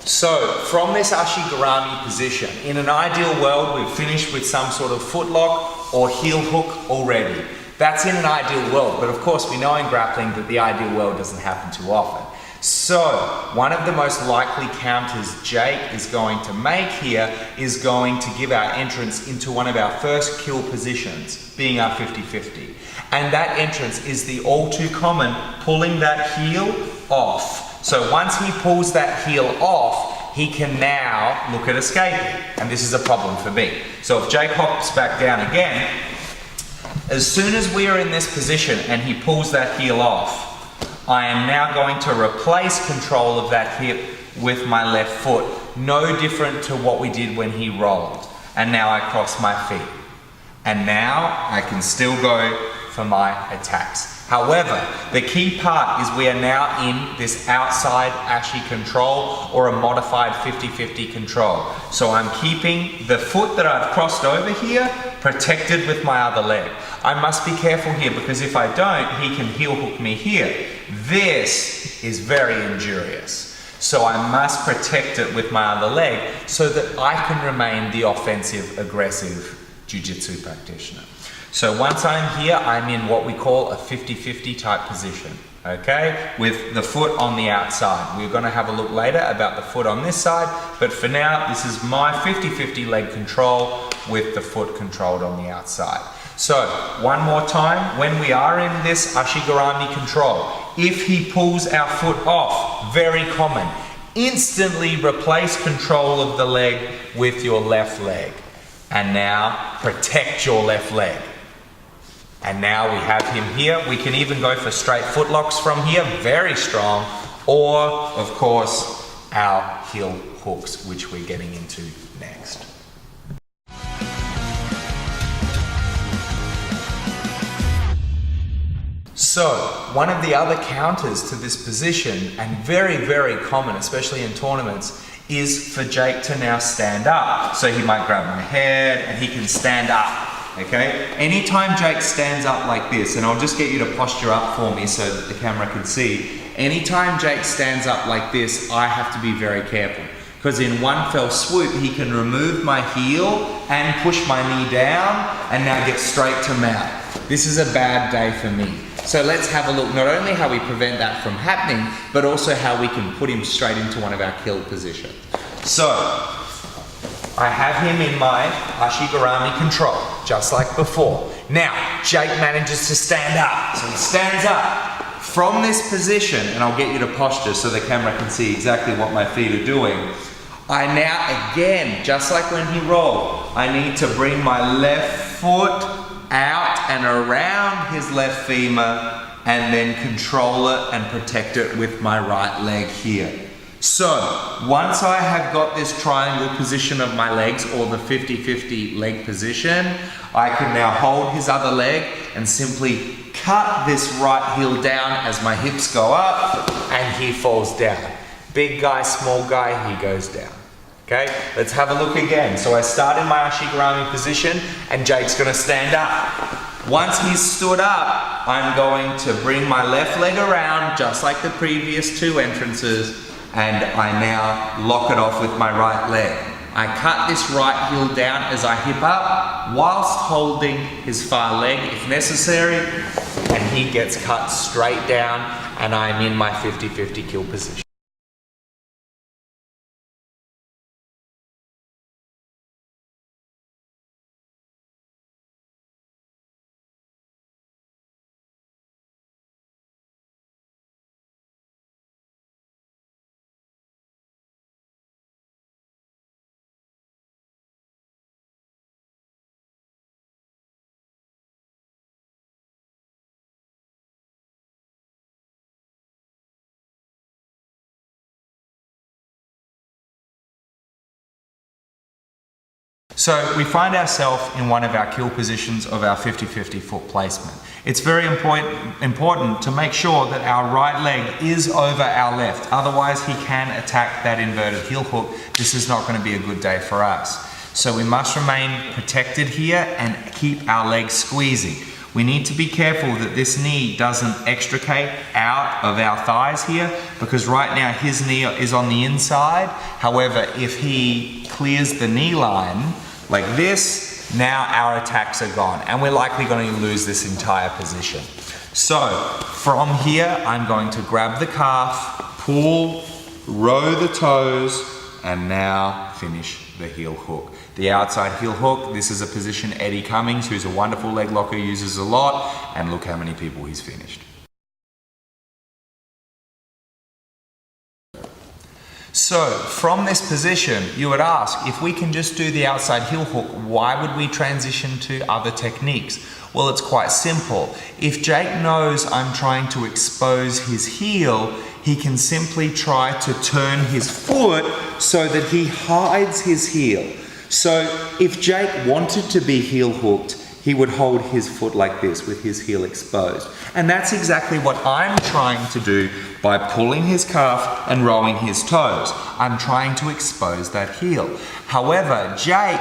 So from this ashigarami position, in an ideal world, we've finished with some sort of footlock or heel hook already. That's in an ideal world, but of course we know in grappling that the ideal world doesn't happen too often. So one of the most likely counters Jake is going to make here is going to give our entrance into one of our first kill positions, being our 50-50. And that entrance is the all too common pulling that heel off. So once he pulls that heel off, he can now look at escaping. And this is a problem for me. So if Jake hops back down again, as soon as we are in this position and he pulls that heel off, I am now going to replace control of that hip with my left foot. No different to what we did when he rolled. And now I cross my feet. And now I can still go for my attacks. However, the key part is we are now in this outside ashi control or a modified 50-50 control. So I'm keeping the foot that I've crossed over here protected with my other leg. I must be careful here because if I don't, he can heel hook me here. This is very injurious. So I must protect it with my other leg so that I can remain the offensive, aggressive jiu-jitsu practitioner. So once I'm here, I'm in what we call a 50-50 type position, okay? With the foot on the outside. We're gonna have a look later about the foot on this side, but for now, this is my 50-50 leg control with the foot controlled on the outside. So, one more time, when we are in this ashigarami control, if he pulls our foot off, very common, instantly replace control of the leg with your left leg. And now, protect your left leg. And now we have him here. We can even go for straight footlocks from here, very strong, or of course, our heel hooks, which we're getting into next. So, one of the other counters to this position, and very, very common, especially in tournaments, is for Jake to now stand up. So he might grab my head and he can stand up. Okay, anytime Jake stands up like this, and I'll just get you to posture up for me so that the camera can see. Anytime Jake stands up like this, I have to be very careful. Because in one fell swoop, he can remove my heel and push my knee down and now get straight to mount. This is a bad day for me. So let's have a look, not only how we prevent that from happening, but also how we can put him straight into one of our kill positions. So, I have him in my ashigarami control, just like before. Now, Jake manages to stand up. So he stands up. From this position, and I'll get you to posture so the camera can see exactly what my feet are doing. I now, again, just like when he rolled, I need to bring my left foot out and around his left femur and then control it and protect it with my right leg here. So, once I have got this triangle position of my legs, or the 50-50 leg position, I can now hold his other leg and simply cut this right heel down as my hips go up and he falls down. Big guy, small guy, he goes down. Okay, let's have a look again. So I start in my ashigarami position and Jake's gonna stand up. Once he's stood up, I'm going to bring my left leg around just like the previous two entrances, and I now lock it off with my right leg. I cut this right heel down as I hip up whilst holding his far leg if necessary, and he gets cut straight down and I'm in my 50-50 kill position. So we find ourselves in one of our kill positions of our 50-50 foot placement. It's very important to make sure that our right leg is over our left. Otherwise he can attack that inverted heel hook. This is not going to be a good day for us. So we must remain protected here and keep our legs squeezing. We need to be careful that this knee doesn't extricate out of our thighs here, because right now his knee is on the inside. However, if he clears the knee line like this, now our attacks are gone and we're likely going to lose this entire position. So from here, I'm going to grab the calf, pull, row the toes, and now finish the heel hook. The outside heel hook, this is a position Eddie Cummings, who's a wonderful leg locker, uses a lot, and look how many people he's finished. So from this position, you would ask, if we can just do the outside heel hook, why would we transition to other techniques? Well, it's quite simple. If Jake knows I'm trying to expose his heel, he can simply try to turn his foot so that he hides his heel. So if Jake wanted to be heel hooked, he would hold his foot like this with his heel exposed. And that's exactly what I'm trying to do by pulling his calf and rowing his toes. I'm trying to expose that heel. However, Jake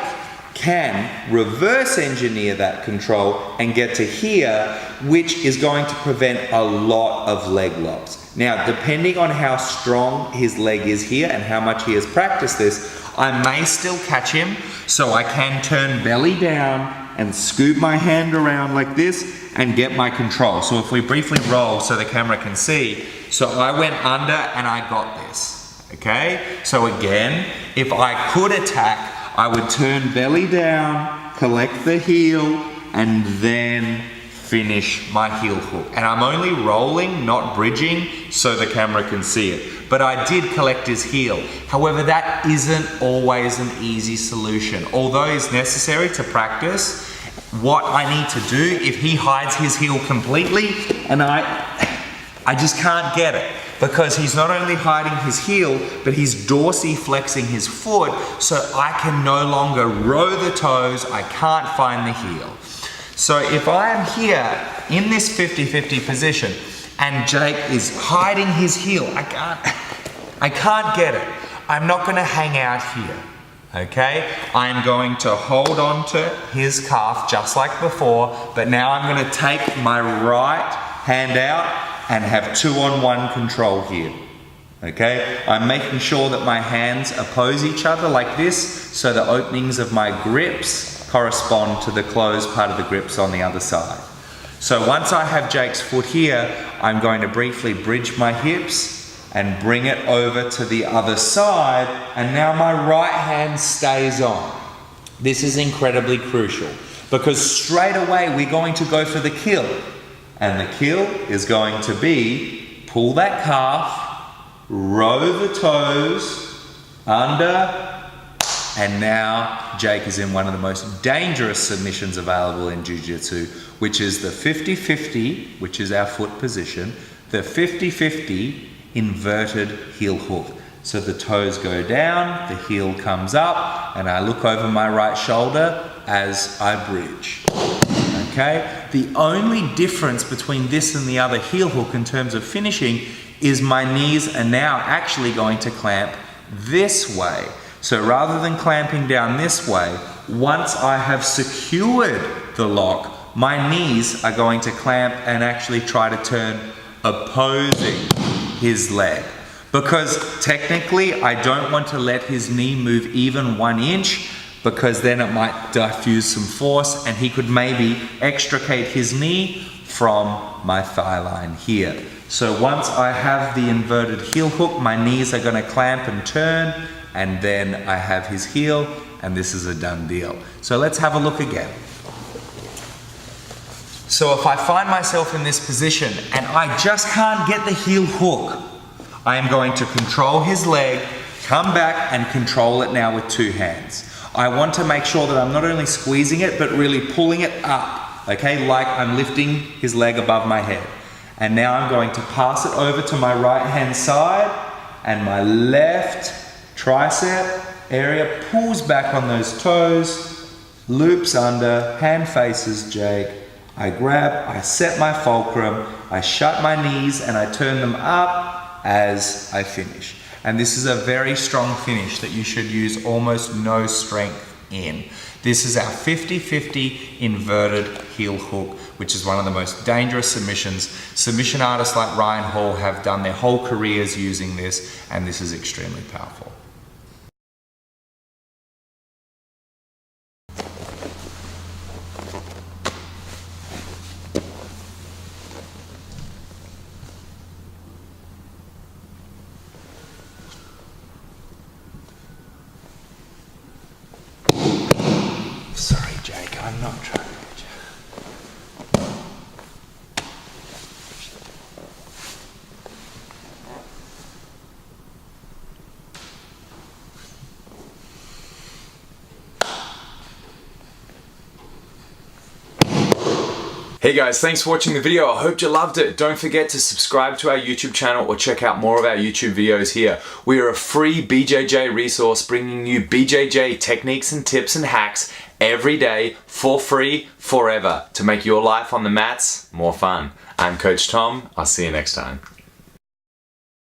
can reverse engineer that control and get to here, which is going to prevent a lot of leg locks. Now, depending on how strong his leg is here and how much he has practiced this, I may still catch him, so I can turn belly down and scoop my hand around like this and get my control. So if we briefly roll so the camera can see, so I went under and I got this, okay? So again, if I could attack, I would turn belly down, collect the heel, and then finish my heel hook. And I'm only rolling, not bridging, so the camera can see it. But I did collect his heel. However, that isn't always an easy solution. Although it's necessary to practice, what I need to do, if he hides his heel completely, and I just can't get it, because he's not only hiding his heel, but he's dorsiflexing his foot, so I can no longer row the toes, I can't find the heel. So if I am here in this 50-50 position and Jake is hiding his heel, I can't get it. I'm not going to hang out here, okay? I'm going to hold on to his calf just like before, but now I'm going to take my right hand out and have 2-on-1 control here, okay? I'm making sure that my hands oppose each other like this, so the openings of my grips correspond to the closed part of the grips on the other side. So once I have Jake's foot here, I'm going to briefly bridge my hips and bring it over to the other side, and now my right hand stays on. This is incredibly crucial, because straight away we're going to go for the kill. And the kill is going to be pull that calf, row the toes, under, and now Jake is in one of the most dangerous submissions available in Jiu-Jitsu, which is the 50-50, which is our foot position, the 50-50 inverted heel hook. So the toes go down, the heel comes up, and I look over my right shoulder as I bridge. Okay? The only difference between this and the other heel hook in terms of finishing is my knees are now actually going to clamp this way. So rather than clamping down this way, once I have secured the lock, my knees are going to clamp and actually try to turn opposing his leg. Because technically, I don't want to let his knee move even 1 inch, because then it might diffuse some force and he could maybe extricate his knee from my thigh line here. So once I have the inverted heel hook, my knees are going to clamp and turn, and then I have his heel, and this is a done deal. So let's have a look again. So if I find myself in this position and I just can't get the heel hook, I am going to control his leg, come back and control it now with 2 hands. I want to make sure that I'm not only squeezing it, but really pulling it up, okay, like I'm lifting his leg above my head. And now I'm going to pass it over to my right hand side, and my left tricep area pulls back on those toes, loops under, hand faces Jake. I grab, I set my fulcrum, I shut my knees, and I turn them up as I finish. And this is a very strong finish that you should use almost no strength in. This is our 50-50 inverted heel hook, which is one of the most dangerous submissions. Submission artists like Ryan Hall have done their whole careers using this, and this is extremely powerful. Sorry, Jake, I'm not trying to hurt you. Hey guys, thanks for watching the video. I hope you loved it. Don't forget to subscribe to our YouTube channel or check out more of our YouTube videos here. We are a free BJJ resource bringing you BJJ techniques and tips and hacks every day for free, forever, to make your life on the mats more fun. I'm Coach Tom. I'll see you next time.